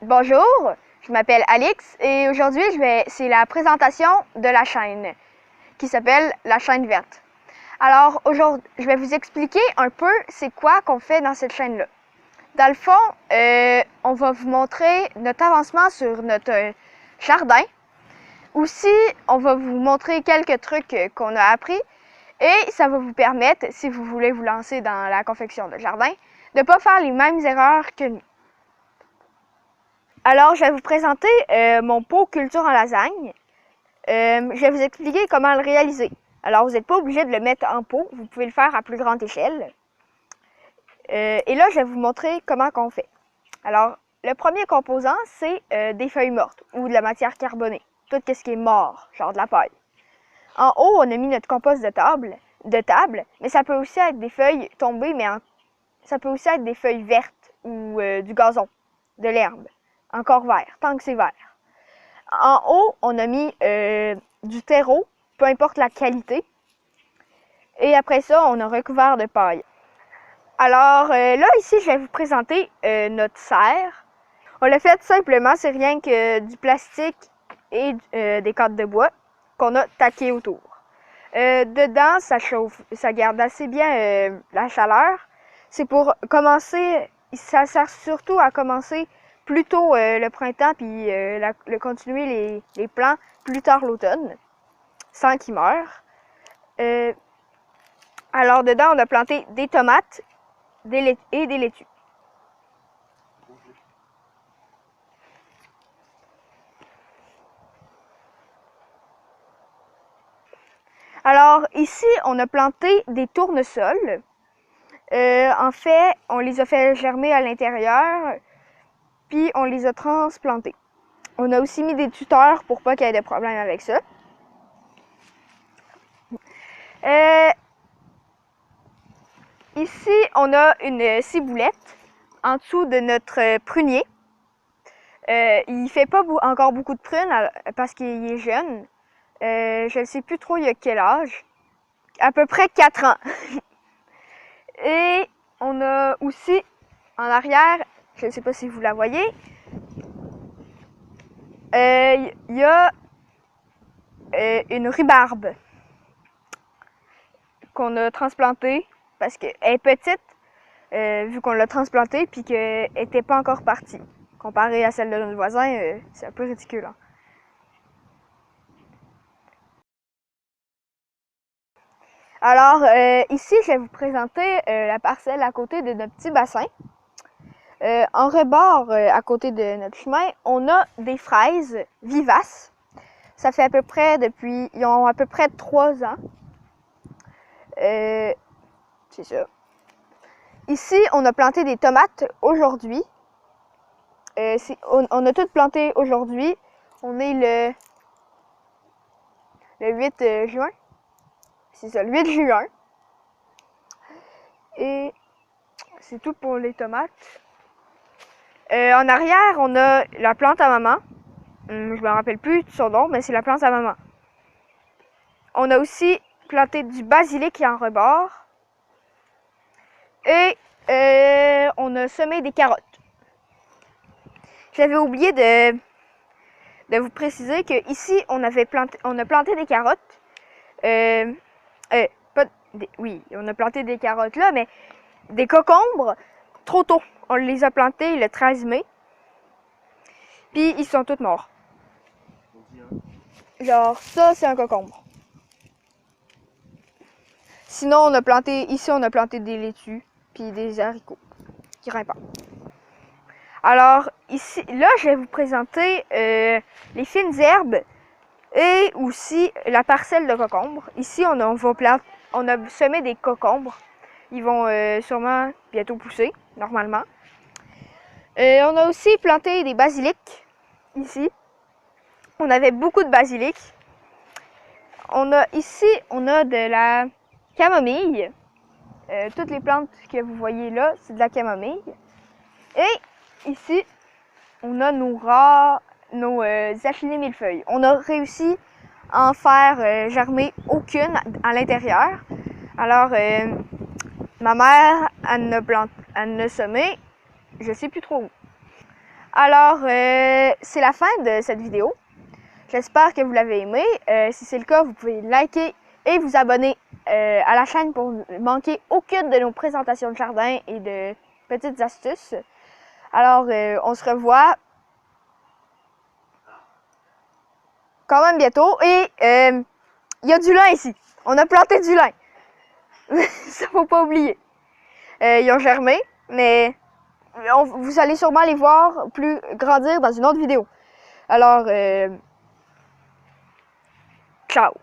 Bonjour, je m'appelle Alix et aujourd'hui c'est la présentation de la chaîne qui s'appelle la chaîne verte. Alors aujourd'hui, je vais vous expliquer un peu c'est quoi qu'on fait dans cette chaîne-là. Dans le fond, on va vous montrer notre avancement sur notre jardin. Aussi, on va vous montrer quelques trucs qu'on a appris et ça va vous permettre, si vous voulez vous lancer dans la confection de jardin, de ne pas faire les mêmes erreurs que nous. Alors, je vais vous présenter mon pot culture en lasagne. Je vais vous expliquer comment le réaliser. Alors, vous n'êtes pas obligé de le mettre en pot, vous pouvez le faire à plus grande échelle. Et là, je vais vous montrer comment on fait. Alors, le premier composant, c'est des feuilles mortes ou de la matière carbonée. Tout ce qui est mort, genre de la paille. En haut, on a mis notre compost de table, mais ça peut aussi être des feuilles tombées, mais ça peut aussi être des feuilles vertes ou du gazon, de l'herbe. Encore vert, tant que c'est vert. En haut, on a mis du terreau, peu importe la qualité. Et après ça, on a recouvert de paille. Alors là, ici, je vais vous présenter notre serre. On l'a fait simplement, c'est rien que du plastique et des cadres de bois qu'on a taqué autour. Dedans, ça chauffe, ça garde assez bien la chaleur. C'est pour commencer, ça sert surtout à commencer plus tôt le printemps, puis continuer les plants plus tard l'automne, sans qu'ils meurent. Alors dedans, on a planté des tomates et des laitues. Alors ici, on a planté des tournesols. En fait, on les a fait germer à l'intérieur, puis on les a transplantés. On a aussi mis des tuteurs pour pas qu'il y ait de problème avec ça. Ici, on a une ciboulette en dessous de notre prunier. Il ne fait pas encore beaucoup de prunes parce qu'il est jeune. Je ne sais plus trop il a quel âge. À peu près 4 ans. Et on a aussi en arrière, je ne sais pas si vous la voyez, il y a une rhubarbe qu'on a transplantée parce qu'elle est petite, vu qu'on l'a transplantée puis qu'elle n'était pas encore partie. Comparée à celle de notre voisin, c'est un peu ridicule. Hein? Alors, ici, je vais vous présenter la parcelle à côté de notre petit bassin. En rebord, à côté de notre chemin, on a des fraises vivaces. Ça fait à peu près ils ont à peu près 3 ans. C'est ça. Ici, on a planté des tomates aujourd'hui. On a toutes planté aujourd'hui. On est le 8 juin. C'est ça, le 8 juin. Et c'est tout pour les tomates. En arrière, on a la plante à maman. Je me rappelle plus de son nom, mais c'est la plante à maman. On a aussi planté du basilic en rebord. Et on a semé des carottes. J'avais oublié de vous préciser qu'ici, on a planté des carottes. Oui, on a planté des carottes là, mais des cocombres, trop tôt. On les a plantés le 13 mai. Puis ils sont tous morts. Genre, ça, c'est un cocombre. Sinon, on a planté des laitues, puis des haricots qui grimpent. Alors, ici, là, je vais vous présenter les fines herbes et aussi la parcelle de cocombres. Ici, on a semé des cocombres. Ils vont sûrement bientôt pousser, normalement. On a aussi planté des basilics, ici. On avait beaucoup de basilic. Ici, on a de la camomille. Toutes les plantes que vous voyez là, c'est de la camomille. Et ici, on a nos achinés millefeuilles. On a réussi à en faire germer aucune à l'intérieur. Alors, ma mère, elle en a semé, je sais plus trop où. Alors, c'est la fin de cette vidéo. J'espère que vous l'avez aimé. Si c'est le cas, vous pouvez liker et vous abonner à la chaîne pour ne manquer aucune de nos présentations de jardin et de petites astuces. Alors, on se revoit quand même bientôt. Et il y a du lin ici. On a planté du lin. Ça faut pas oublier. Ils ont germé, mais vous allez sûrement les voir plus grandir dans une autre vidéo. Alors, ciao!